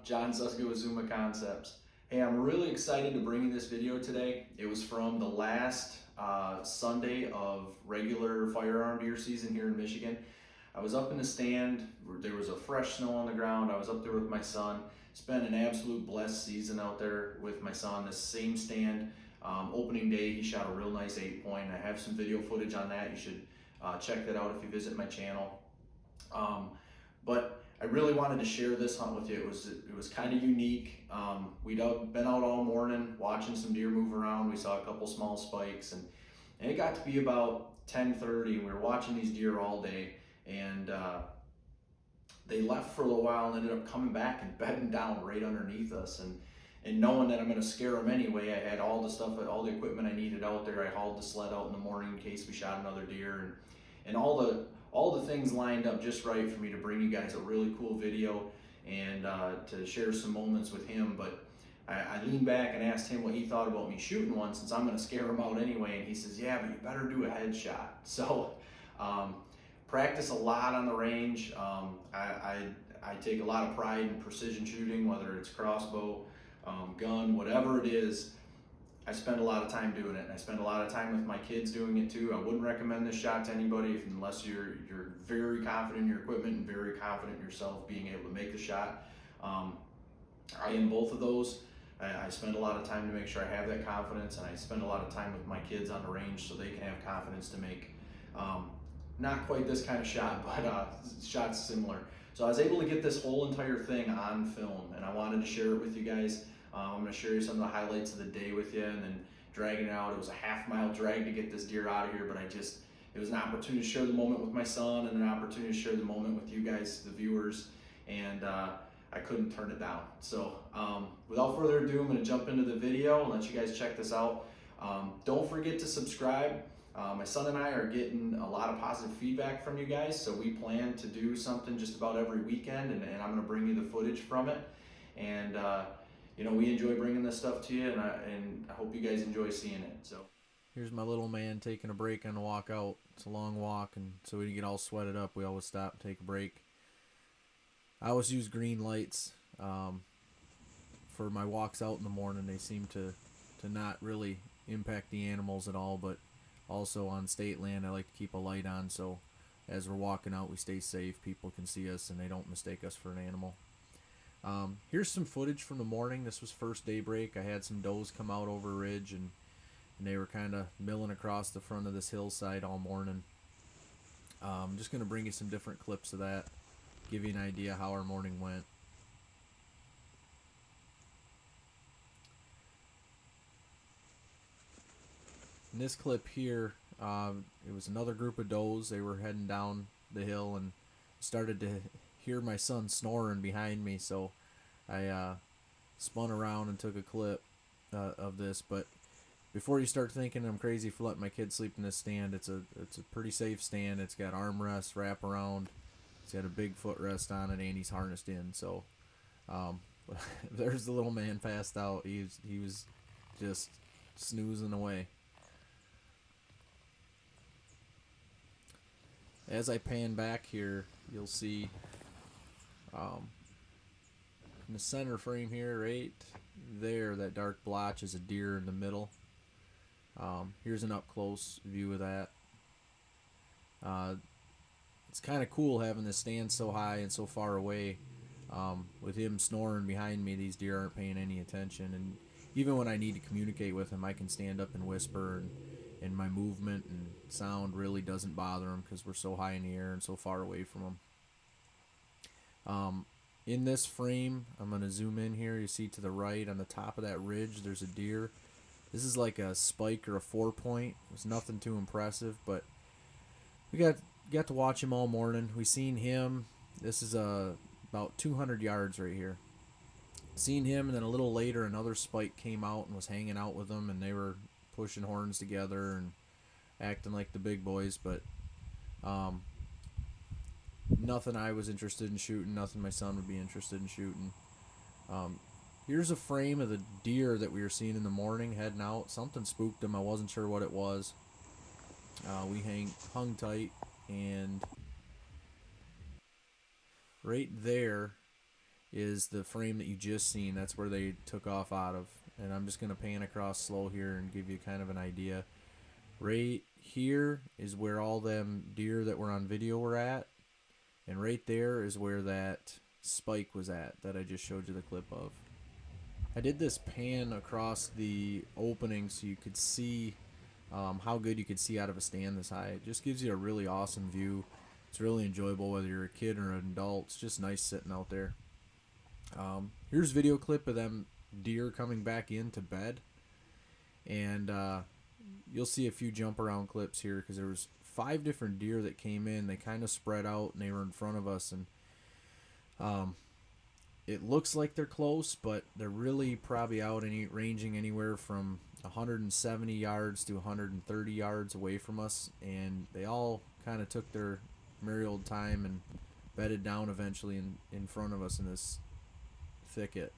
John Zuzga with ZUMA Concepts. Hey, I'm really excited to bring you this video today. It was from the last Sunday of regular firearm deer season here in Michigan. I was up in the stand. There was a fresh snow on the ground. I was up there with my son. Spent an absolute blessed season out there with my son. This same stand, opening day, he shot a real nice 8-point. I have some video footage on that. You should check that out if you visit my channel. But I really wanted to share this hunt with you. It was kind of unique. We'd been out all morning watching some deer move around. We saw a couple small spikes, and it got to be about 10:30, and we were watching these deer all day. And they left for a little while and ended up coming back and bedding down right underneath us. And knowing that I'm going to scare them anyway, I had all the stuff, all the equipment I needed out there. I hauled the sled out in the morning in case we shot another deer, and all the things lined up just right for me to bring you guys a really cool video and to share some moments with him. But I leaned back and asked him what he thought about me shooting one, since I'm going to scare him out anyway. And he says, yeah, but you better do a headshot. So practice a lot on the range. I take a lot of pride in precision shooting, whether it's crossbow, gun, whatever it is. I spend a lot of time doing it, and I spend a lot of time with my kids doing it too. I wouldn't recommend this shot to anybody unless you're very confident in your equipment and very confident in yourself being able to make the shot. I am both of those. I spend a lot of time to make sure I have that confidence, and I spend a lot of time with my kids on the range so they can have confidence to make not quite this kind of shot, but shots similar. So I was able to get this whole entire thing on film, and I wanted to share it with you guys. I'm going to share you some of the highlights of the day with you, and then dragging it out. It was a half-mile drag to get this deer out of here, but it was an opportunity to share the moment with my son and an opportunity to share the moment with you guys, the viewers, and I couldn't turn it down. So without further ado, I'm going to jump into the video and let you guys check this out. Don't forget to subscribe. My son and I are getting a lot of positive feedback from you guys, so we plan to do something just about every weekend, and I'm going to bring you the footage from it. And you know, we enjoy bringing this stuff to you, and I hope you guys enjoy seeing it. So here's my little man taking a break on the walk out. It's a long walk, and so we didn't get all sweated up. We always stop and take a break. I always use green lights for my walks out in the morning. They seem to not really impact the animals at all, but also on state land I like to keep a light on, so as we're walking out we stay safe. People can see us and they don't mistake us for an animal. Here's some footage from the morning. This was first daybreak. I had some does come out over a ridge, and they were kind of milling across the front of this hillside all morning. I'm just going to bring you some different clips of that, give you an idea how our morning went. In this clip here, it was another group of does. They were heading down the hill and started to hear my son snoring behind me, so I spun around and took a clip of this. But before you start thinking I'm crazy for letting my kids sleep in this stand, it's a pretty safe stand. It's got armrests, wrap around, it's got a big footrest on it, and he's harnessed in. So there's the little man passed out. He was just snoozing away. As I pan back here, you'll see in the center frame here, right there, that dark blotch is a deer in the middle. Here's an up-close view of that. It's kind of cool having this stand so high and so far away. With him snoring behind me, these deer aren't paying any attention, and even when I need to communicate with him, I can stand up and whisper, and my movement and sound really doesn't bother him because we're so high in the air and so far away from him. In this frame, I'm going to zoom in here. You see to the right on the top of that ridge, there's a deer. This is like a spike or a 4-point. It's nothing too impressive, but we got to watch him all morning. We seen him. This is about 200 yards right here. Seen him, and then a little later, another spike came out and was hanging out with them, and they were pushing horns together and acting like the big boys, but nothing I was interested in shooting, nothing my son would be interested in shooting. Here's a frame of the deer that we were seeing in the morning heading out. Something spooked him. I wasn't sure what it was. We hung tight, and right there is the frame that you just seen. That's where they took off out of. And I'm just going to pan across slow here and give you kind of an idea. Right here is where all them deer that were on video were at. And right there is where that spike was at that I just showed you the clip of. I did this pan across the opening so you could see how good you could see out of a stand this high. It just gives you a really awesome view. It's really enjoyable whether you're a kid or an adult. It's just nice sitting out there. Here's a video clip of them deer coming back into bed. And you'll see a few jump around clips here because there was 5 different deer that came in. They kind of spread out and they were in front of us. And it looks like they're close, but they're really probably out and ranging anywhere from 170 yards to 130 yards away from us. And they all kind of took their merry old time and bedded down eventually in front of us in this thicket.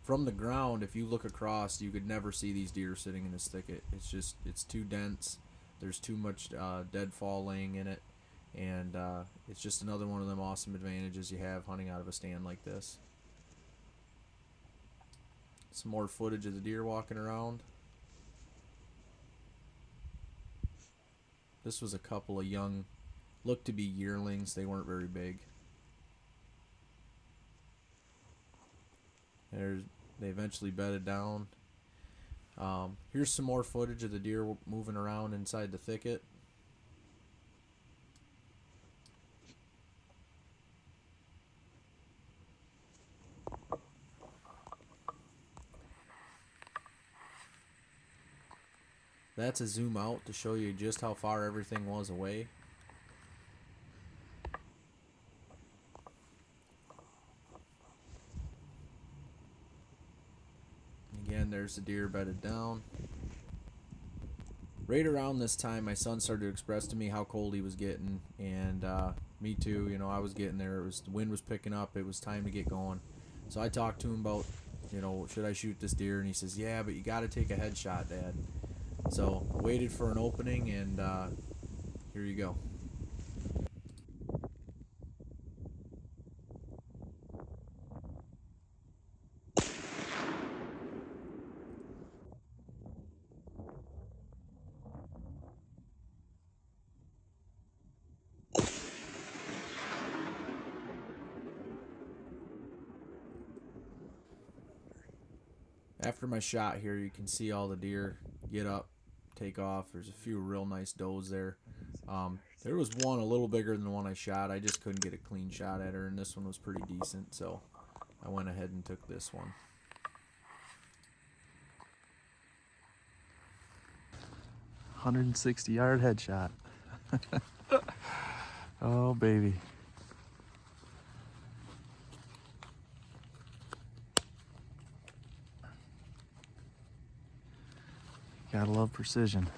From the ground, if you look across, you could never see these deer sitting in this thicket. It's too dense. There's too much deadfall laying in it. And it's just another one of them awesome advantages you have hunting out of a stand like this. Some more footage of the deer walking around. This was a couple of young, looked to be yearlings. They weren't very big. They eventually bedded down. Here's some more footage of the deer moving around inside the thicket. That's a zoom out to show you just how far everything was away. Again, there's the deer bedded down. Right around this time, my son started to express to me how cold he was getting, and me too. You know, I was getting there. The wind was picking up. It was time to get going. So I talked to him about, should I shoot this deer? And he says, yeah, but you got to take a headshot, Dad. So waited for an opening, and here you go. After my shot here, you can see all the deer get up, take off. There's a few real nice does there. There was one a little bigger than the one I shot. I just couldn't get a clean shot at her, and this one was pretty decent, so I went ahead and took this one. .160-yard headshot. Oh, baby. Gotta love precision.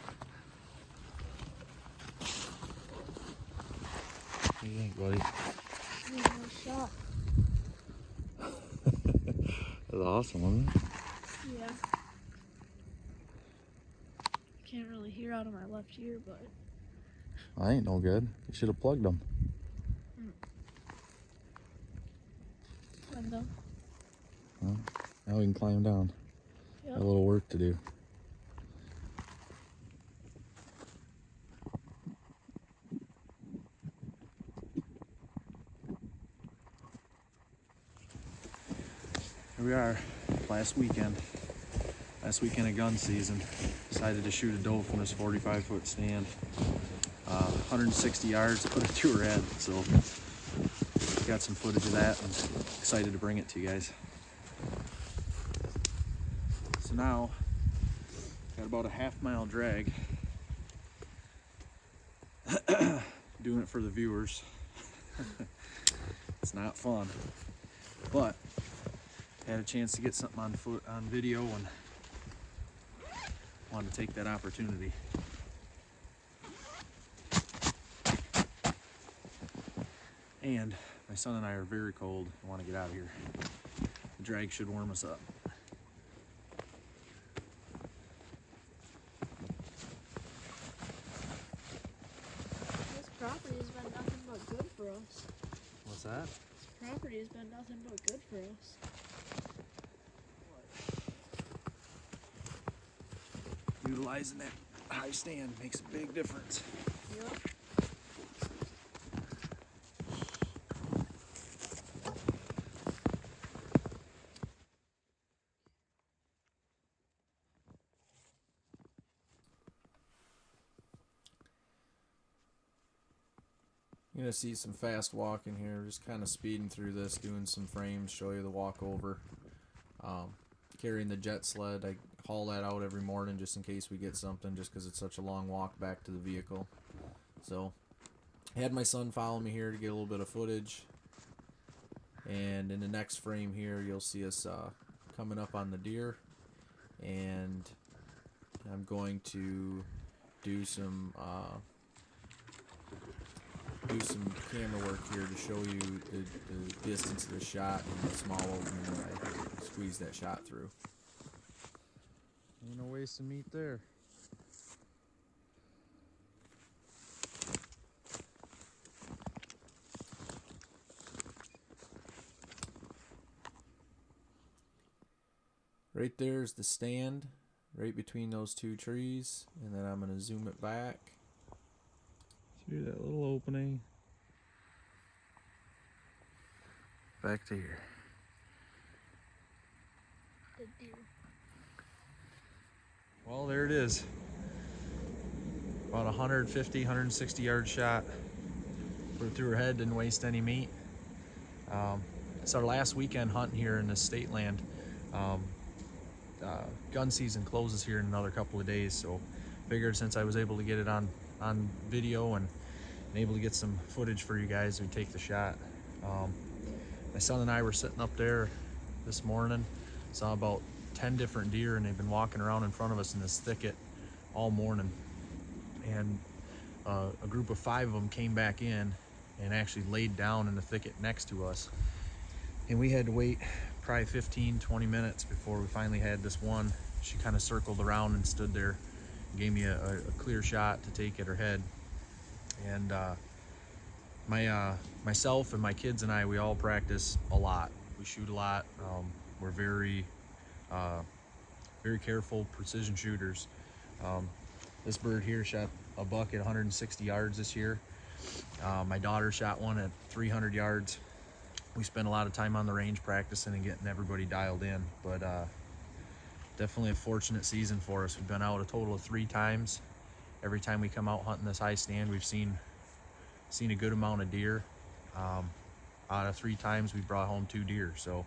What do you think, buddy? Nice shot. That was awesome, wasn't it? Yeah. I can't really hear out of my left ear, but I ain't no good. You should have plugged them. I'm done. Well, now we can climb down. Yep. Got a little work to do. Here we are, last weekend of gun season. Decided to shoot a doe from this 45-foot stand. 160 yards, put it to her head, so got some footage of that and excited to bring it to you guys. So now, got about a half-mile drag. Doing it for the viewers. It's not fun, but had a chance to get something on video and wanted to take that opportunity. And my son and I are very cold and want to get out of here. The drag should warm us up. this property has been nothing but good for us. What's that? This property has been nothing but good for us. Utilizing that high stand makes a big difference. Yep. You're gonna see some fast walking here, just kind of speeding through this, doing some frames, show you the walk over. Carrying the jet sled, I haul that out every morning just in case we get something, just because it's such a long walk back to the vehicle. So I had my son follow me here to get a little bit of footage, and in the next frame here you'll see us coming up on the deer, and I'm going to do some camera work here to show you the distance of the shot and the small opening that I squeezed that shot through. Ain't no wasting meat there. Right there is the stand, right between those two trees, and then I'm going to zoom it back. See that little opening? Back to here. The deer. Well, there it is. About 150, 160 yard shot. Put it through her head, didn't waste any meat. It's our last weekend hunting here in the state land. Gun season closes here in another couple of days, so figured since I was able to get it on video and able to get some footage for you guys, we'd take the shot. My son and I were sitting up there this morning, saw about 10 different deer, and they've been walking around in front of us in this thicket all morning. And a group of 5 of them came back in and actually laid down in the thicket next to us. And we had to wait probably 15-20 minutes before we finally had this one. She kind of circled around and stood there, gave me a clear shot to take at her head. And myself and my kids and I, we all practice a lot. We shoot a lot. We're very careful, precision shooters. This bird here shot a buck at 160 yards this year. My daughter shot one at 300 yards. We spent a lot of time on the range practicing and getting everybody dialed in, but definitely a fortunate season for us. We've been out a total of 3 times. Every time we come out hunting this high stand, we've seen a good amount of deer. Out of 3 times, we brought home 2 deer. So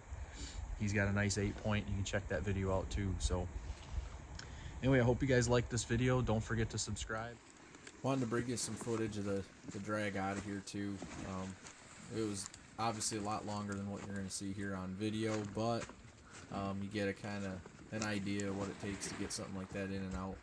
he's got a nice 8-point. You can check that video out too. So anyway, I hope you guys liked this video. Don't forget to subscribe. Wanted to bring you some footage of the drag out of here too. It was obviously a lot longer than what you're going to see here on video, but you get a kind of an idea of what it takes to get something like that in and out.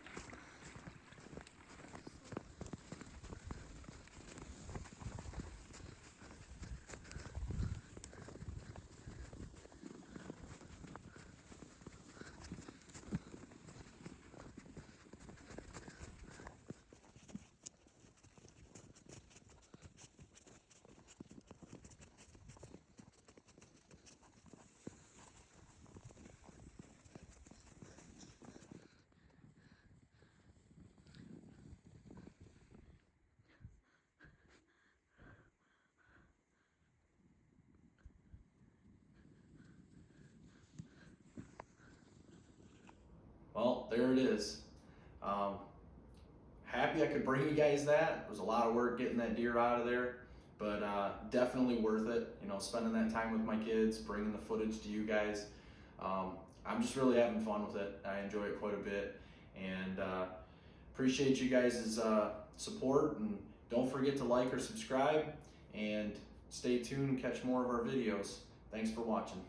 Well, there it is. Happy I could bring you guys that. It was a lot of work getting that deer out of there, but definitely worth it. You know, spending that time with my kids, bringing the footage to you guys. I'm just really having fun with it. I enjoy it quite a bit, and appreciate you guys' support. And don't forget to like or subscribe, and stay tuned and catch more of our videos. Thanks for watching.